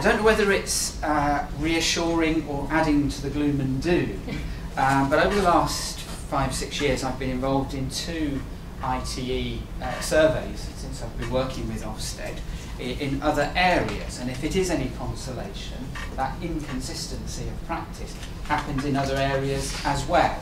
don't know whether it's reassuring or adding to the gloom and doom, but over the last 5-6 years I've been involved in 2 ITE surveys since I've been working with Ofsted in other areas, and if it is any consolation, that inconsistency of practice happens in other areas as well,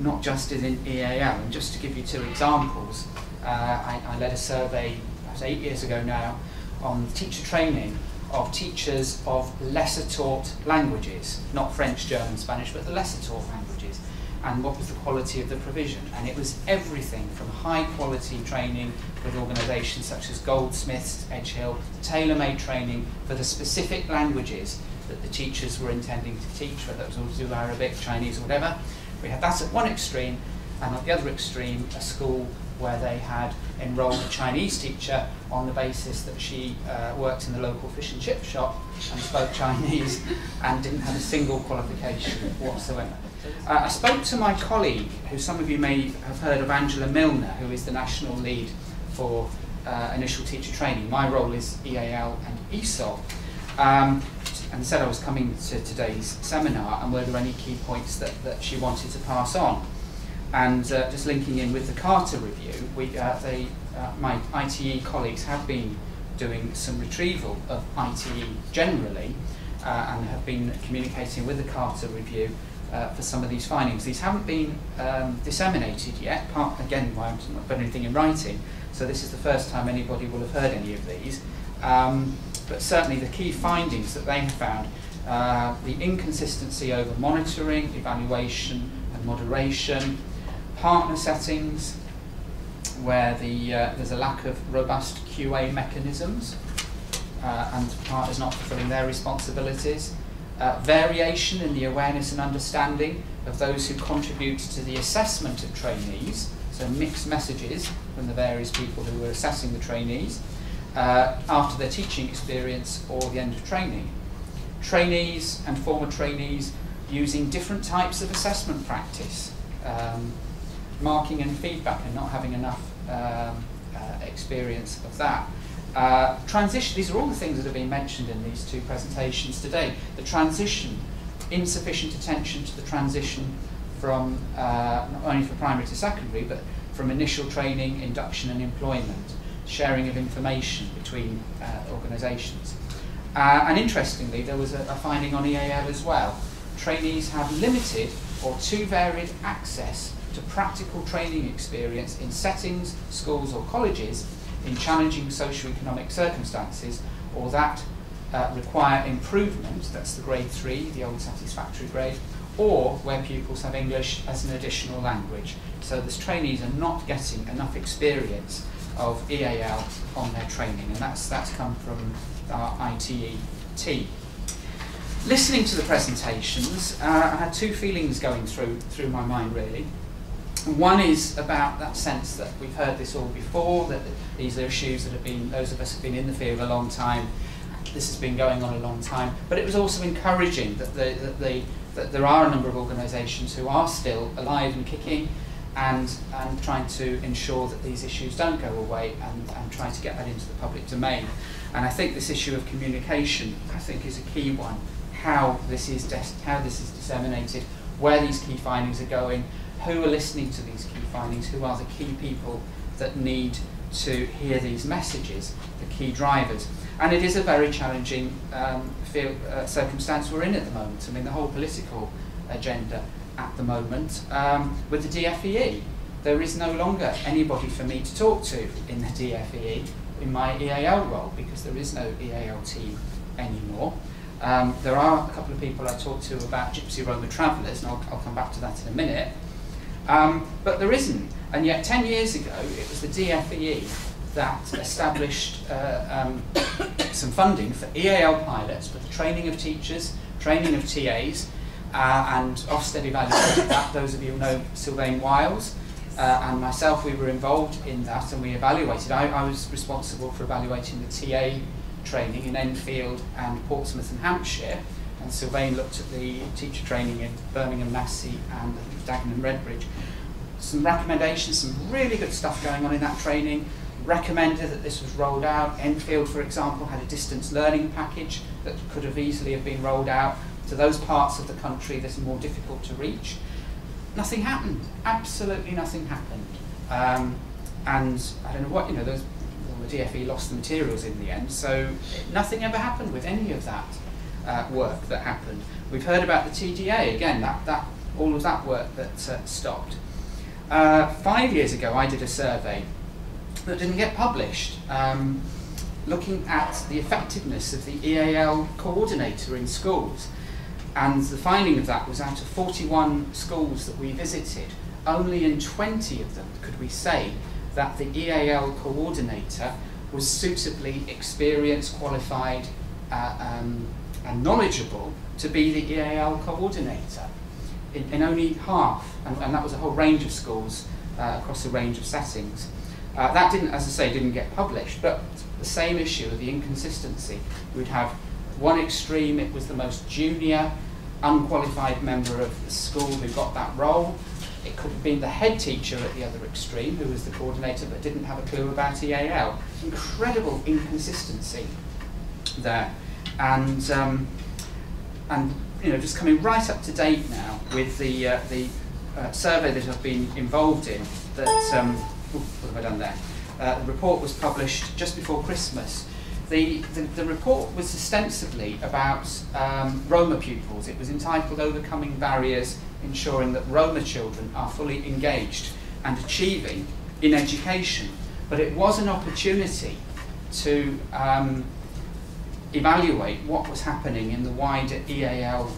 not just in EAL. And just to give you 2 examples, I led a survey, that was 8 years ago now, on teacher training of teachers of lesser taught languages, not French, German, Spanish, but the lesser taught languages, and what was the quality of the provision. And it was everything from high quality training with organisations such as Goldsmiths, Edgehill, tailor-made training for the specific languages that the teachers were intending to teach, whether it was Urdu, Arabic, Chinese or whatever. We had that at one extreme, and at the other extreme, a school where they had enrolled a Chinese teacher on the basis that she worked in the local fish and chip shop and spoke Chinese and didn't have a single qualification whatsoever. I spoke to my colleague, who some of you may have heard of, Angela Milner, who is the national lead for initial teacher training. My role is EAL and ESOL, and said I was coming to today's seminar and were there any key points that she wanted to pass on. And just linking in with the Carter review, my ITE colleagues have been doing some retrieval of ITE generally and have been communicating with the Carter review for some of these findings. These haven't been disseminated yet, again, I haven't put anything in writing, so this is the first time anybody will have heard any of these. But certainly the key findings that they have found, the inconsistency over monitoring, evaluation and moderation, partner settings, where there's a lack of robust QA mechanisms and partners not fulfilling their responsibilities, variation in the awareness and understanding of those who contribute to the assessment of trainees, so mixed messages from the various people who were assessing the trainees after their teaching experience or the end of training. Trainees and former trainees using different types of assessment practice, marking and feedback and not having enough experience of that. Transition, these are all the things that have been mentioned in these 2 presentations today. The transition, insufficient attention to the transition from, not only from primary to secondary, but from initial training, induction and employment, sharing of information between organisations. And interestingly, there was a finding on EAL as well. Trainees have limited or too varied access to practical training experience in settings, schools or colleges in challenging socio-economic circumstances or that require improvement, that's the grade 3, the old satisfactory grade, or where pupils have English as an additional language. So the trainees are not getting enough experience of EAL on their training, and that's come from our ITE team. Listening to the presentations, I had 2 feelings going through my mind really. One is about that sense that we've heard this all before, that these are issues that have been, those of us have been in the field a long time, this has been going on a long time, but it was also encouraging that there are a number of organisations who are still alive and kicking and trying to ensure that these issues don't go away and try to get that into the public domain. And I think this issue of communication, I think, is a key one, how this is disseminated, where these key findings are going, who are listening to these key findings, who are the key people that need to hear these messages, the key drivers. And it is a very challenging circumstance we're in at the moment. I mean, the whole political agenda at the moment, with the DFEE, there is no longer anybody for me to talk to in the DFEE in my EAL role, because there is no EAL team anymore. There are a couple of people I talked to about Gypsy Roma travellers, and I'll come back to that in a minute. But there isn't, and yet 10 years ago it was the DFEE that established some funding for EAL pilots for the training of teachers, training of TAs, and Ofsted evaluated that. Those of you who know Sylvain Wiles and myself, we were involved in that, and we evaluated. I was responsible for evaluating the TA training in Enfield and Portsmouth and Hampshire, and Sylvain looked at the teacher training in Birmingham, Massey and Dagenham and Redbridge. Some recommendations, some really good stuff going on in that training. Recommended that this was rolled out. Enfield, for example, had a distance learning package that could have easily have been rolled out to those parts of the country that are more difficult to reach. Nothing happened. Absolutely nothing happened. And I don't know what, the DFE lost the materials in the end, so nothing ever happened with any of that work that happened. We've heard about the TDA, again, all of that work that stopped. 5 years ago I did a survey that didn't get published, looking at the effectiveness of the EAL coordinator in schools. And the finding of that was out of 41 schools that we visited, only in 20 of them could we say that the EAL coordinator was suitably experienced, qualified and knowledgeable to be the EAL coordinator. In only half, and that was a whole range of schools across a range of settings. That didn't, as I say, didn't get published, but the same issue of the inconsistency. We'd have one extreme, it was the most junior, unqualified member of the school who got that role. It could have been the head teacher at the other extreme, who was the coordinator but didn't have a clue about EAL. Incredible inconsistency there. And just coming right up to date now with the survey that I've been involved in, that, what have I done there? The report was published just before Christmas. The report was ostensibly about Roma pupils. It was entitled Overcoming Barriers, Ensuring that Roma Children are Fully Engaged and Achieving in Education. But it was an opportunity to evaluate what was happening in the wider EAL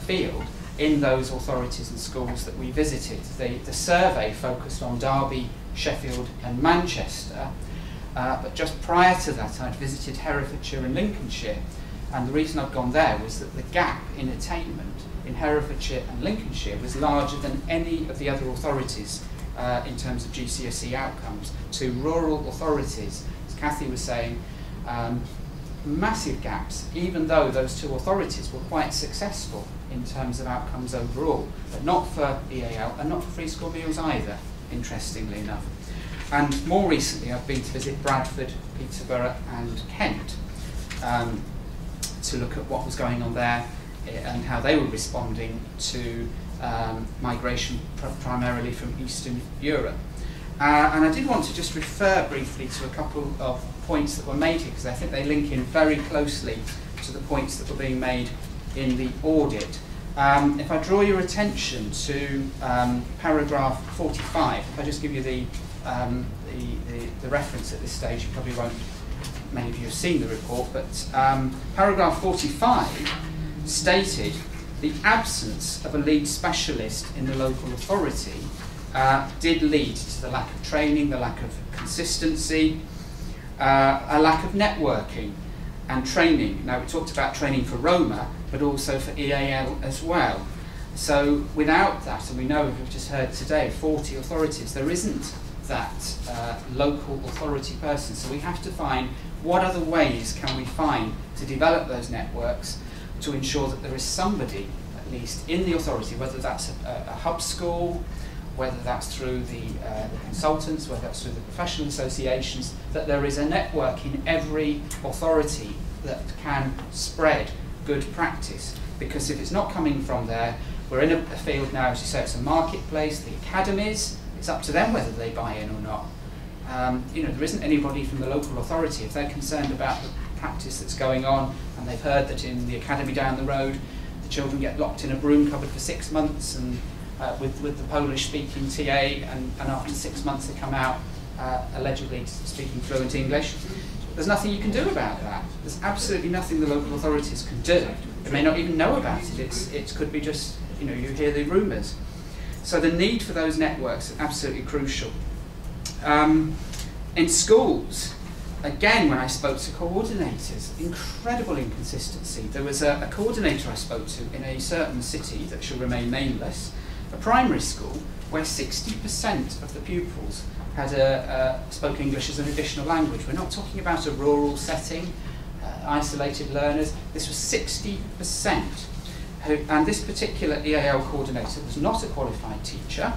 field in those authorities and schools that we visited. The survey focused on Derby, Sheffield and Manchester, but just prior to that I'd visited Herefordshire and Lincolnshire, and the reason I'd gone there was that the gap in attainment in Herefordshire and Lincolnshire was larger than any of the other authorities in terms of GCSE outcomes. To rural authorities, as Kathy was saying, massive gaps, even though those two authorities were quite successful in terms of outcomes overall, but not for EAL and not for free school meals either, interestingly enough. And more recently I've been to visit Bradford, Peterborough and Kent to look at what was going on there and how they were responding to migration primarily from Eastern Europe. And I did want to just refer briefly to a couple of points that were made here, because I think they link in very closely to the points that were being made in the audit. If I draw your attention to paragraph 45, if I just give you the reference at this stage, you probably won't, many of you have seen the report, but paragraph 45 stated the absence of a lead specialist in the local authority did lead to the lack of training, the lack of consistency, a lack of networking and training. Now we talked about training for Roma, but also for EAL as well. So without that, and we know, we've just heard today, 40 authorities, there isn't that local authority person. So we have to find what other ways can we find to develop those networks to ensure that there is somebody, at least in the authority, whether that's a hub school, whether that's through the consultants, whether that's through the professional associations, that there is a network in every authority that can spread good practice. Because if it's not coming from there, we're in a field now, as you say, it's a marketplace, the academies, it's up to them whether they buy in or not. There isn't anybody from the local authority, if they're concerned about the practice that's going on, and they've heard that in the academy down the road, the children get locked in a broom cupboard for 6 months, and with the Polish-speaking TA, and after 6 months they come out allegedly speaking fluent English. There's nothing you can do about that. There's absolutely nothing the local authorities can do. They may not even know about it. It could be just, you hear the rumours. So the need for those networks is absolutely crucial. In schools, again, when I spoke to coordinators, incredible inconsistency. There was a coordinator I spoke to in a certain city that shall remain nameless, a primary school, where 60% of the pupils had spoke English as an additional language. We're not talking about a rural setting, isolated learners. This was 60%. And this particular EAL coordinator was not a qualified teacher,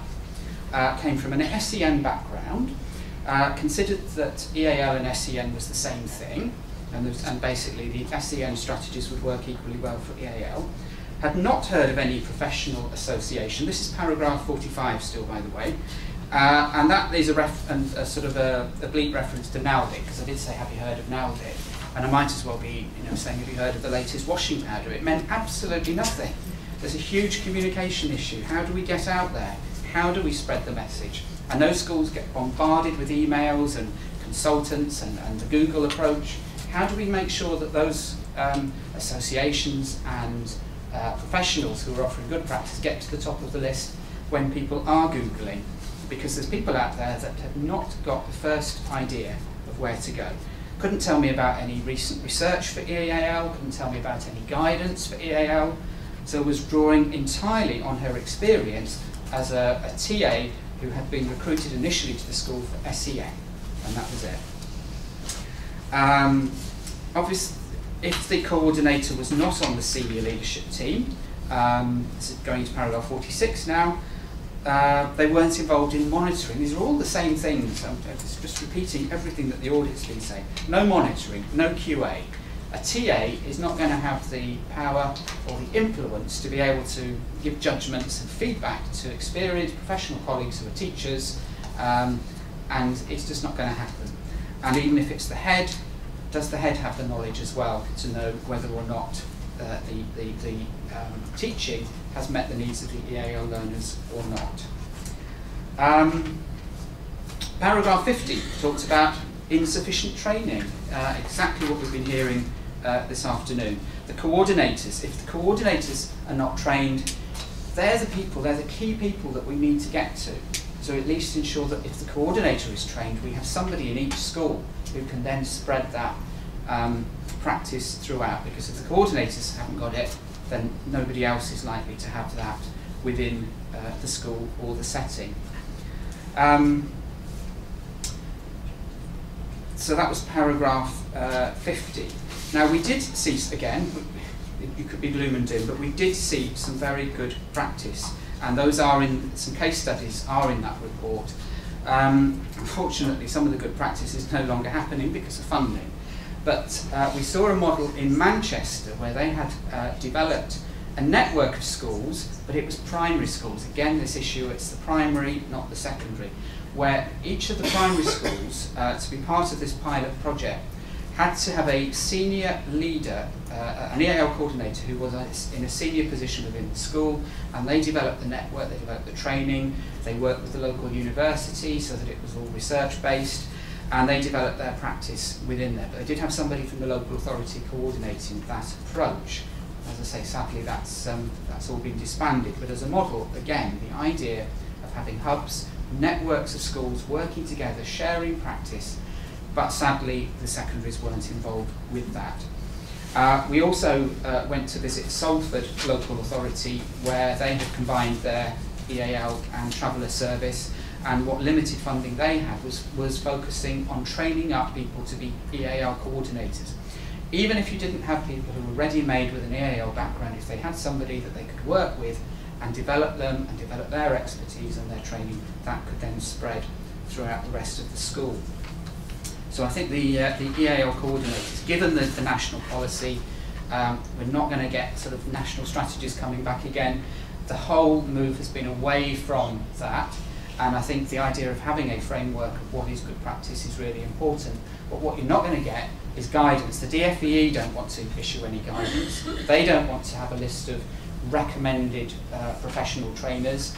came from an SEN background, considered that EAL and SEN was the same thing, and basically the SEN strategies would work equally well for EAL. Had not heard of any professional association. This is paragraph 45 still, by the way. And that is a sort of a oblique reference to NALDIC, because I did say, have you heard of NALDIC? And I might as well be saying, have you heard of the latest washing powder? It meant absolutely nothing. There's a huge communication issue. How do we get out there? How do we spread the message? I know schools get bombarded with emails and consultants and the Google approach. How do we make sure that those associations and professionals who are offering good practice get to the top of the list when people are Googling? Because there's people out there that have not got the first idea of where to go. Couldn't tell me about any recent research for EAL, couldn't tell me about any guidance for EAL, so was drawing entirely on her experience as a TA who had been recruited initially to the school for SEN, and that was it. Obviously, if the coordinator was not on the senior leadership team, this is going to paragraph 46 now, they weren't involved in monitoring. These are all the same things. I'm just repeating everything that the audit's been saying. No monitoring, no QA. A TA is not going to have the power or the influence to be able to give judgments and feedback to experienced professional colleagues who are teachers, and it's just not going to happen. And even if it's the head, does the head have the knowledge as well to know whether or not the teaching has met the needs of the EAL learners or not? Paragraph 50 talks about insufficient training, exactly what we've been hearing this afternoon. The coordinators, if the coordinators are not trained, they're the people, they're the key people that we need to get to. So at least ensure that if the coordinator is trained, we have somebody in each school who can then spread that practice throughout, because if the coordinators haven't got it, then nobody else is likely to have that within the school or the setting. So that was paragraph 50. Now we did see, again, you could be gloom and doom, but we did see some very good practice, and those are in, some case studies are in that report. Unfortunately, some of the good practice is no longer happening because of funding. But we saw a model in Manchester where they had developed a network of schools, but it was primary schools. Again, this issue, it's the primary, not the secondary, where each of the primary schools, to be part of this pilot project, had to have a senior leader, an EAL coordinator who was in a senior position within the school, and they developed the network, they developed the training, they worked with the local university so that it was all research-based, and they developed their practice within there. But they did have somebody from the local authority coordinating that approach. As I say, sadly that's all been disbanded, but as a model, again, the idea of having hubs, networks of schools working together, sharing practice, but sadly the secondaries weren't involved with that. We also went to visit Salford local authority, where they had combined their EAL and Traveller service, and what limited funding they had was focusing on training up people to be EAL coordinators. Even if you didn't have people who were ready-made with an EAL background, if they had somebody that they could work with and develop them and develop their expertise and their training, that could then spread throughout the rest of the school. So I think the EAL coordinators, given the national policy, we're not going to get sort of national strategies coming back again. The whole move has been away from that, and I think the idea of having a framework of what is good practice is really important. But what you're not going to get is guidance. The DFEE don't want to issue any guidance. They don't want to have a list of recommended professional trainers.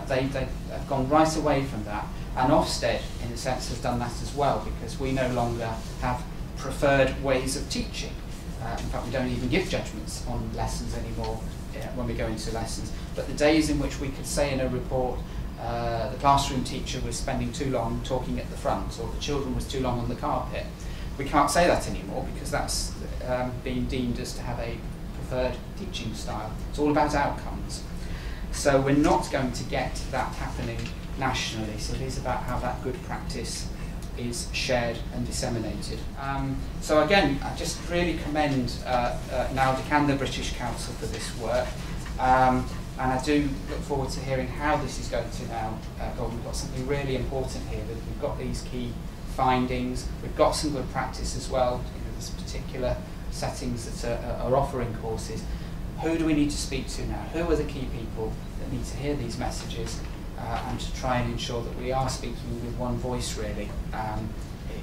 They've gone right away from that. And Ofsted, in a sense, has done that as well, because we no longer have preferred ways of teaching. In fact, we don't even give judgments on lessons anymore when we go into lessons. But the days in which we could say in a report, the classroom teacher was spending too long talking at the front, or the children was too long on the carpet, we can't say that anymore, because that's being deemed as to have a preferred teaching style. It's all about outcomes. So we're not going to get that happening nationally, so it is about how that good practice is shared and disseminated. So again, I just really commend NALDIC and the British Council for this work, and I do look forward to hearing how this is going to now go. We've got something really important here, that we've got these key findings, we've got some good practice as well. You know, the particular settings that are offering courses. Who do we need to speak to now? Who are the key people that need to hear these messages, and to try and ensure that we are speaking with one voice, really,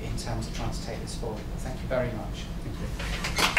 in terms of trying to take this forward. Thank you very much. Thank you.